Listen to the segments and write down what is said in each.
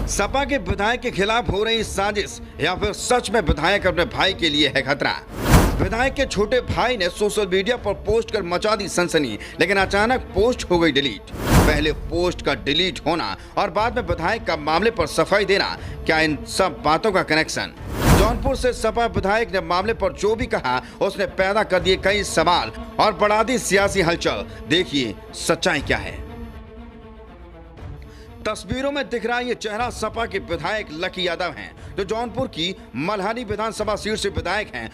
सपा के विधायक के खिलाफ हो रही साजिश या फिर सच में विधायक अपने भाई के लिए है खतरा। विधायक के छोटे भाई ने सोशल मीडिया पर पोस्ट कर मचा दी सनसनी, लेकिन अचानक पोस्ट हो गई डिलीट। पहले पोस्ट का डिलीट होना और बाद में विधायक का मामले पर सफाई देना, क्या इन सब बातों का कनेक्शन? जौनपुर से सपा विधायक ने मामले पर जो भी कहा उसने पैदा कर दिए कई सवाल और बढ़ा दी सियासी हलचल। देखिए सच्चाई क्या है। तस्वीरों में दिख रहा ये चेहरा सपा के विधायक लकी यादव हैं, जो जौनपुर की मल्हानी विधानसभा सीट से विधायक हैं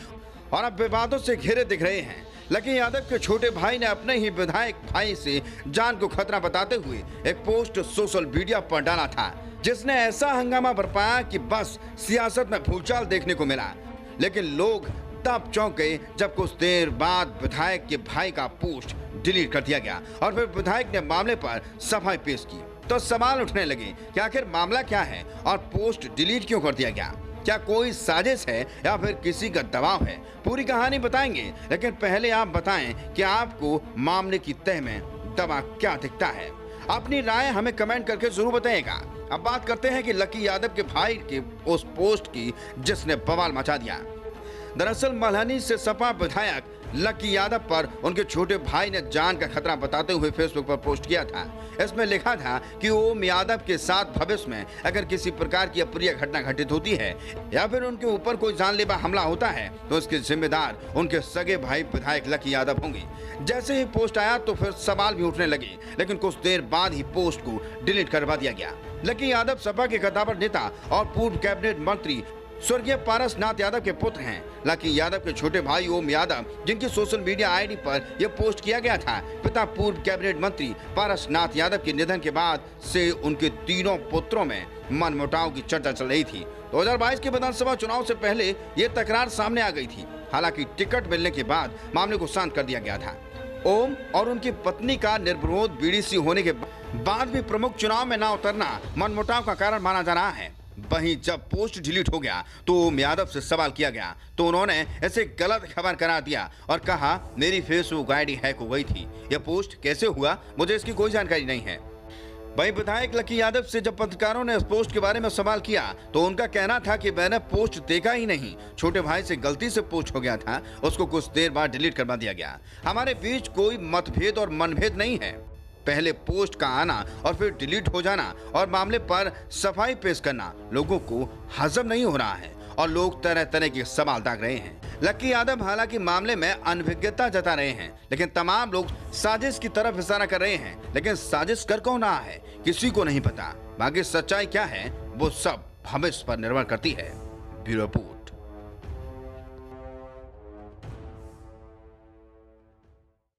और अब विवादों से घिरे दिख रहे हैं। लकी यादव के छोटे भाई ने अपने ही विधायक भाई से जान को खतरा बताते हुए एक पोस्ट सोशल मीडिया पर डाला था, जिसने ऐसा हंगामा बरपाया कि बस सियासत में भूचाल देखने को मिला। लेकिन लोग तब चौंके जब कुछ देर बाद विधायक के भाई का पोस्ट डिलीट कर दिया गया और फिर विधायक ने मामले पर सफाई पेश की। तो सवाल उठने लगे कि आखिर मामला क्या है और पोस्ट डिलीट क्यों कर दिया गया? क्या कोई साजिश है या फिर किसी का दबाव है? पूरी कहानी बताएंगे, लेकिन पहले आप बताएं कि आपको मामले की तह में दबा क्या दिखता है। अपनी राय हमें कमेंट करके जरूर बताइएगा। अब बात करते हैं कि लकी यादव के भाई के उस पोस्ट की जिसने बवाल मचा दिया। दरअसल मल्हानी से सपा विधायक लकी यादव पर उनके छोटे भाई ने जान का खतरा बताते हुए फेसबुक पर पोस्ट किया था। इसमें लिखा था कि ओम यादव के साथ भविष्य में अगर किसी प्रकार की अप्रिय घटना घटित होती है या फिर उनके ऊपर कोई जानलेवा हमला होता है तो इसके जिम्मेदार उनके सगे भाई विधायक लकी यादव होंगे। जैसे ही पोस्ट आया तो फिर सवाल भी उठने लगे, लेकिन कुछ देर बाद ही पोस्ट को डिलीट करवा दिया गया। लकी यादव सपा के कद्दावर नेता और पूर्व कैबिनेट मंत्री स्वर्गीय पारसनाथ यादव के पुत्र हैं। लकी यादव के छोटे भाई ओम यादव, जिनकी सोशल मीडिया आईडी पर यह पोस्ट किया गया था, पिता पूर्व कैबिनेट मंत्री पारसनाथ यादव के निधन के बाद से उनके तीनों पुत्रों में मनमुटाव की चर्चा चल रही थी। 2022 के विधानसभा चुनाव से पहले ये तकरार सामने आ गई थी। हालांकि टिकट मिलने के बाद मामले को शांत कर दिया गया था। ओम और उनकी पत्नी का निर्विरोध बीडीसी होने के बाद भी प्रमुख चुनाव में न उतरना मनमुटाव का कारण माना जा रहा है। वहीं जब पोस्ट डिलीट हो गया तो ओम यादव से सवाल किया गया तो उन्होंने इसे गलत खबर करार दिया और कहा, मेरी फेसबुक आईडी हैक हो गई थी, यह पोस्ट कैसे हुआ मुझे इसकी कोई जानकारी नहीं है। वहीं विधायक लकी यादव से जब पत्रकारों ने इस पोस्ट के बारे में सवाल किया तो उनका कहना था कि मैंने पोस्ट देखा ही नहीं, छोटे भाई से गलती से पोस्ट हो गया था, उसको कुछ देर बाद डिलीट करवा दिया गया। हमारे बीच कोई मतभेद और मनभेद नहीं है। पहले पोस्ट का आना और फिर डिलीट हो जाना और मामले पर सफाई पेश करना लोगों को हजम नहीं हो रहा है और लोग तरह तरह के सवाल दाग रहे हैं। लकी यादव हालांकि मामले में अनभिज्ञता जता रहे हैं, लेकिन तमाम लोग साजिश की तरफ इशारा कर रहे हैं। लेकिन साजिश कर कौन रहा है किसी को नहीं पता। बाकी सच्चाई क्या है वो सब भविष्य पर निर्भर करती है। Bureau report.